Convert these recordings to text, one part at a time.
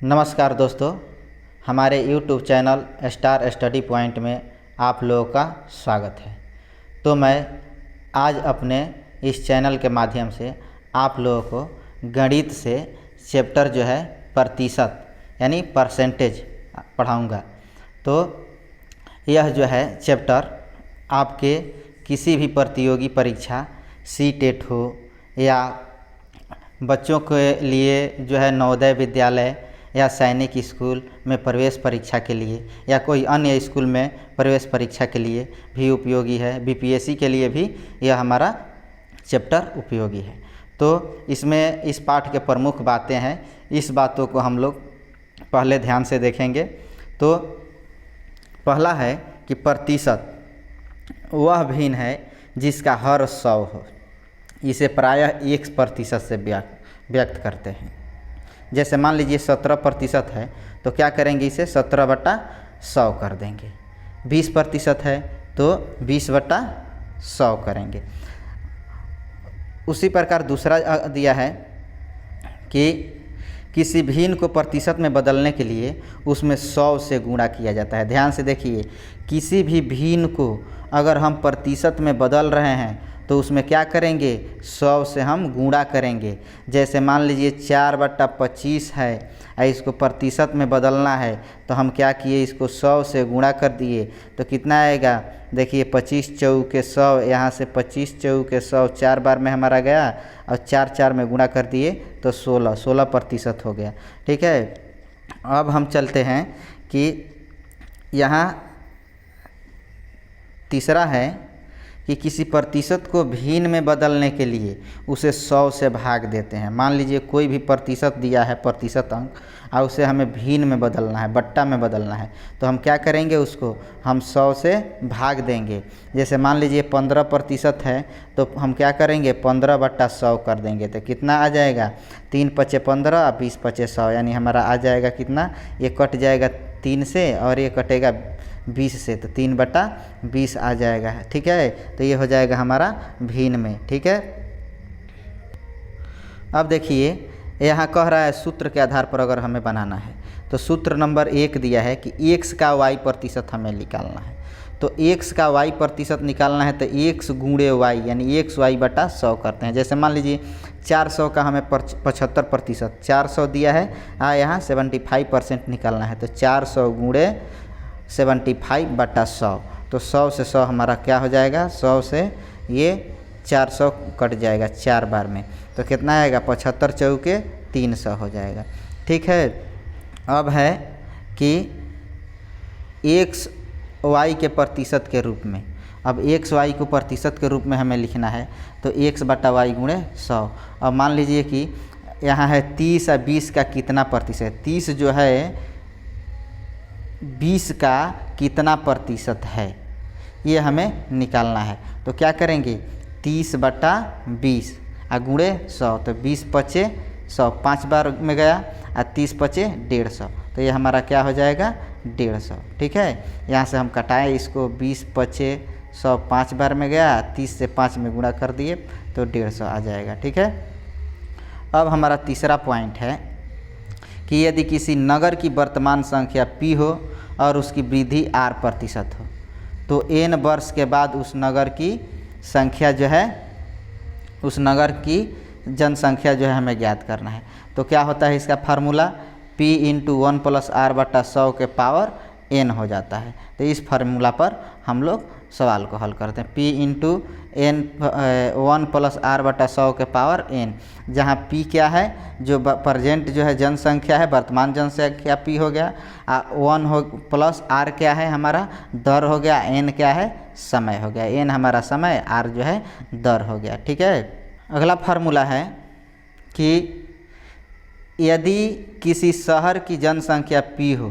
नमस्कार दोस्तों, हमारे YouTube channel star study point में आप लोगों का स्वागत है। तो मैं आज अपने इस चैनल के माध्यम से आप लोगों को गणित से चैप्टर जो है प्रतिशत यानी परसेंटेज पढ़ाऊंगा। तो यह जो है चैप्टर आपके किसी भी प्रतियोगी परीक्षा सी-टेट हो या बच्चों के लिए जो है नवोदय विद्यालय या सैनिक स्कूल में प्रवेश परीक्षा के लिए या कोई अन्य स्कूल में प्रवेश परीक्षा के लिए भी उपयोगी है। बीपीएससी के लिए भी यह हमारा चैप्टर उपयोगी है। तो इसमें इस पाठ के प्रमुख बातें हैं, इस बातों को हम लोग पहले ध्यान से देखेंगे। तो पहला है कि प्रतिशत वह भिन्न है जिसका हर 100 हो। इसे प्रायः 1% से व्यक्त करते हैं। जैसे मान लीजिए 17% है तो क्या करेंगे, इसे 17/100 कर देंगे। 20% है तो 20/100 करेंगे। उसी प्रकार दूसरा दिया है कि किसी भिन्न को प्रतिशत में बदलने के लिए उसमें 100 से गुणा किया जाता है। ध्यान से देखिए, किसी भी भिन्न को अगर हम प्रतिशत में बदल रहे हैं तो उसमें क्या करेंगे, 100 से हम गुणा करेंगे। जैसे मान लीजिए 4/25 है, इसको प्रतिशत में बदलना है तो हम क्या किए, इसको 100 से गुणा कर दिए तो कितना आएगा। देखिए 25 चौके 100, यहाँ से 25 चौके 100 4 बार में हमारा गया और 4 में गुणा कर दिए तो 16% हो गया। ठीक है। अब हम चलते हैं कि यहाँ तीसरा है कि किसी प्रतिशत को भिन्न में बदलने के लिए उसे 100 से भाग देते हैं। मान लीजिए कोई भी प्रतिशत दिया है, प्रतिशत अंक, और उसे हमें भिन्न में बदलना है, बट्टा में बदलना है, तो हम क्या करेंगे, उसको हम 100 से भाग देंगे। जैसे मान लीजिए 15% है तो हम क्या करेंगे, 15/100 कर देंगे तो कितना आ जाएगा, 3×5 = 15 और 20×5 = 100, यानी हमारा आ जाएगा कितना, ये कट जाएगा 3 से और ये कटेगा 20 से, तो 3/20 आ जाएगा। ठीक है। तो ये हो जाएगा हमारा भिन्न में। ठीक है। अब देखिए यहाँ कह रहा है सूत्र के आधार पर अगर हमें बनाना है तो सूत्र नंबर 1 दिया है कि x का y% हमें निकालना है। तो x का y% निकालना है तो x गुणे y यानी xy/100 करते हैं। जैसे मान लीजिए 400 का हमें 75%, 400 दिया है, यहाँ 75% निकालना है तो 400 गुणे 75/100, तो 100 से 100 हमारा क्या हो जाएगा, 100 से ये 400 कट जाएगा 4 बार में, तो कितना आएगा, 75 चौके 300 हो जाएगा। ठीक है। अब है कि x y के प्रतिशत के रूप में, अब x y को प्रतिशत के रूप में हमें लिखना है तो x/y गुणे 100। अब मान लीजिए कि यहाँ है 30 और 20 का कितना प्रतिशत, 30 जो है 20 का कितना प्रतिशत है ये हमें निकालना है। तो क्या करेंगे, 30/20 और गुणे 100, तो 20×5 = 100, 5 बार में गया और 30×5 = 150, तो ये हमारा क्या हो जाएगा, 150। ठीक है। यहाँ से हम कटाएं इसको, 20×5 = 100 5 बार में गया, 30 से 5 में गुणा कर दिए तो 150 आ जाएगा। ठीक है। अब हमारा तीसरा पॉइंट है कि यदि किसी नगर की वर्तमान संख्या P हो और उसकी वृद्धि R% हो तो n वर्ष के बाद उस नगर की संख्या जो है, उस नगर की जनसंख्या जो है हमें ज्ञात करना है। तो क्या होता है इसका फार्मूला, P × 1 + R/100 के पावर n हो जाता है। तो इस फार्मूला पर हम लोग सवाल को हल करते हैं। P × 1 + R/100 के पावर n, जहाँ P क्या है, जो प्रेजेंट जो है जनसंख्या है, वर्तमान जनसंख्या P हो गया, 1 हो प्लस R क्या है हमारा दर हो गया, n क्या है समय हो गया, n हमारा समय, R जो है दर हो गया। ठीक है। अगला फार्मूला है कि यदि किसी शहर की जनसंख्या P हो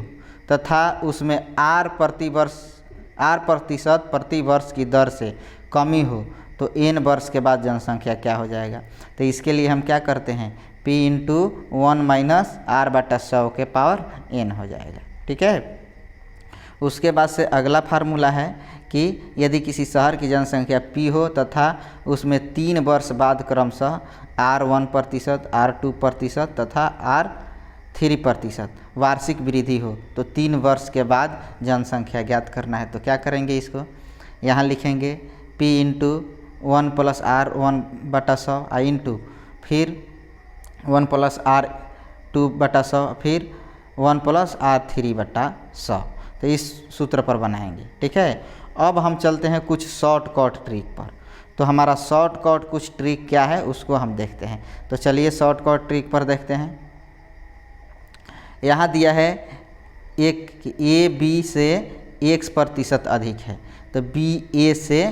तथा उसमें R प्रतिशत प्रति वर्ष की दर से कमी हो तो n वर्ष के बाद जनसंख्या क्या हो जाएगा। तो इसके लिए हम क्या करते हैं, P × 1 - R/100 के पावर n हो जाएगा। ठीक है। उसके बाद से अगला फार्मूला है कि यदि किसी शहर की जनसंख्या P हो तथा उसमें 3 वर्ष बाद क्रमशः R1%, R2% तथा 3% वार्षिक वृद्धि हो तो 3 वर्ष के बाद जनसंख्या ज्ञात करना है। तो क्या करेंगे, इसको यहाँ लिखेंगे P इंटू 1 + R 1/100 इंटू फिर 1 + R 2/100 फिर 1 + R 3/100। तो इस सूत्र पर बनाएंगे। ठीक है, अब हम चलते हैं कुछ शॉर्टकट ट्रिक पर। तो हमारा शॉर्टकट कुछ ट्रिक क्या है उसको हम देखते हैं। तो चलिए शॉर्टकट ट्रिक पर देखते हैं। यहाँ दिया है एक ए बी से x% अधिक है, तो बी ए से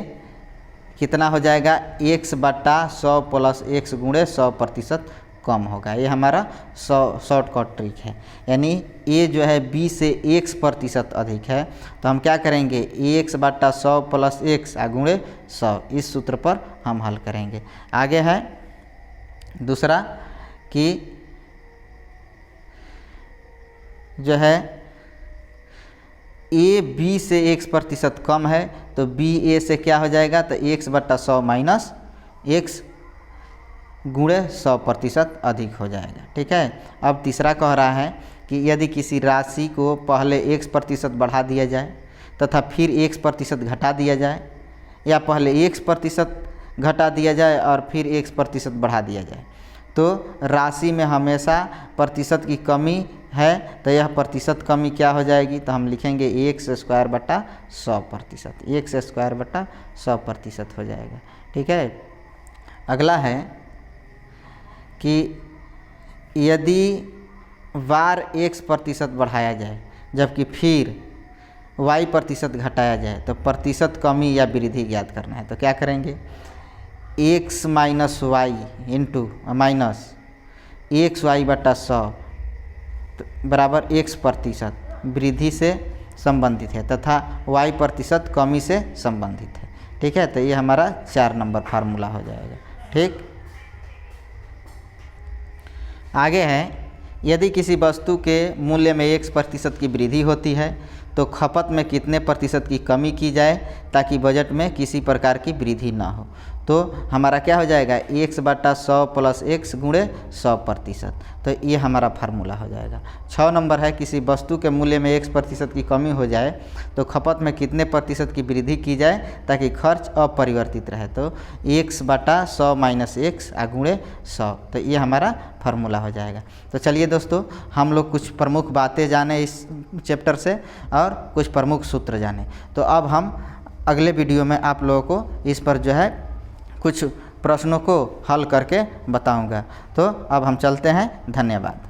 कितना हो जाएगा, x/100 + x × 100% कम होगा। ये हमारा शॉर्टकट ट्रिक है। यानी ए जो है बी से x% अधिक है, तो हम क्या करेंगे, x/100 + x × 100 इस सूत्र पर हम हल करेंगे। आगे है दूसरा कि जो है ए बी से x% कम है, तो बी ए से क्या हो जाएगा, तो x/100 - x × 100% अधिक हो जाएगा। ठीक है, अब तीसरा कह रहा है कि यदि किसी राशि को पहले x% बढ़ा दिया जाए तथा फिर x% घटा दिया जाए, या पहले x% घटा दिया जाए और फिर x% बढ़ा दिया जाए, तो राशि में हमेशा प्रतिशत की कमी है, तो यह प्रतिशत कमी क्या हो जाएगी, तो हम लिखेंगे x² 100%, x² 100% हो जाएगा। ठीक है, अगला है कि यदि वार x% बढ़ाया जाए जबकि फिर y% घटाया जाए, तो प्रतिशत कमी या वृद्धि ज्ञात करना है। तो क्या करेंगे, x - y into minus xy/100 बराबर x% वृद्धि से संबंधित है तथा y% कमी से संबंधित है। ठीक है, तो ये हमारा 4 नंबर फार्मूला हो जाएगा। ठीक, आगे है, यदि किसी वस्तु के मूल्य में x% की वृद्धि होती है तो खपत में कितने प्रतिशत की कमी की जाए ताकि बजट में किसी प्रकार की वृद्धि ना हो। तो हमारा क्या हो जाएगा, x/100 + x × 100%। तो ये हमारा फार्मूला हो जाएगा। 6 नंबर है, किसी वस्तु के मूल्य में x% की कमी हो जाए तो खपत में कितने प्रतिशत की वृद्धि की जाए ताकि खर्च अपरिवर्तित रहे। तो x/100 - x × 100। तो ये हमारा फार्मूला हो जाएगा। तो चलिए दोस्तों, हम लोग कुछ प्रमुख बातें जाने इस चैप्टर से और कुछ प्रमुख सूत्र जाने। तो अब हम अगले वीडियो में आप लोगों को इस पर जो है कुछ प्रश्नों को हल करके बताऊंगा। तो अब हम चलते हैं, धन्यवाद।